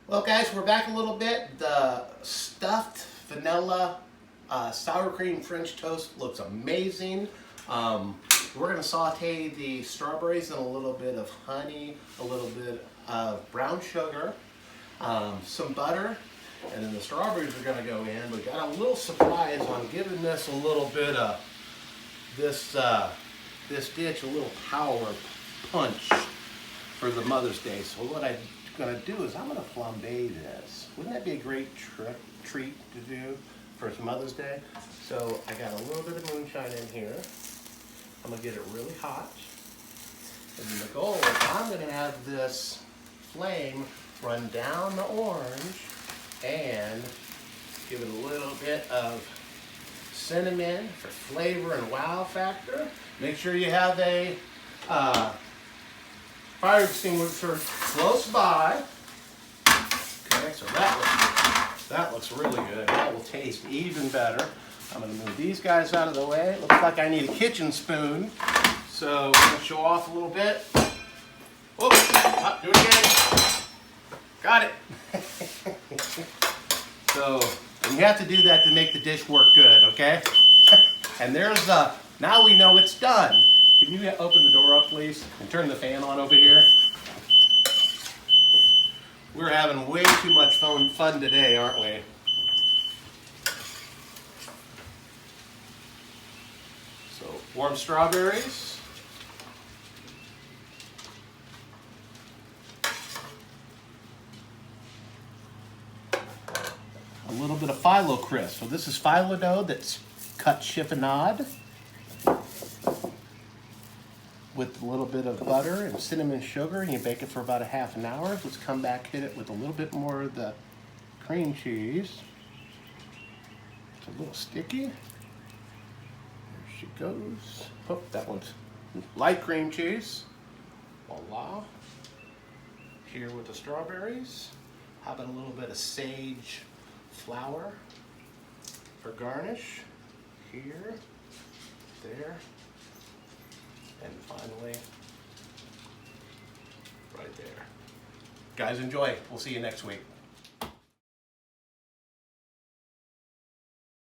Well, guys, we're back a little bit. The stuffed vanilla sour cream French toast looks amazing. We're going to saute the strawberries in a little bit of honey, a little bit of brown sugar, some butter, and then the strawberries are going to go in. We got a little surprise on giving this a little bit of this dish a little power punch for the Mother's Day. So what I'm going to do is I'm going to flambe this. Wouldn't that be a great treat to do for Mother's Day? So I got a little bit of moonshine in here. I'm going to get it really hot. And then the goal is I'm going to have this flame run down the orange and give it a little bit of cinnamon for flavor and wow factor. Make sure you have a fire extinguisher close by. Okay, so that looks really good. That will taste even better. I'm going to move these guys out of the way. It looks like I need a kitchen spoon. So I'm going to show off a little bit. Whoops, do it again. Got it. So you have to do that to make the dish work good, okay? And there's now we know it's done. Can you open the door up, please, and turn the fan on over here? We're having way too much fun today, aren't we? So, warm strawberries. A little bit of phyllo crisp. So this is phyllo dough that's cut chiffonade with a little bit of butter and cinnamon sugar, and you bake it for about a half an hour. Let's come back, hit it with a little bit more of the cream cheese. It's a little sticky. There she goes. Oh, that one's light cream cheese. Voila. Here with the strawberries. How about a little bit of sage flour for garnish? Here, there, and finally, right there. Guys, enjoy. We'll see you next week.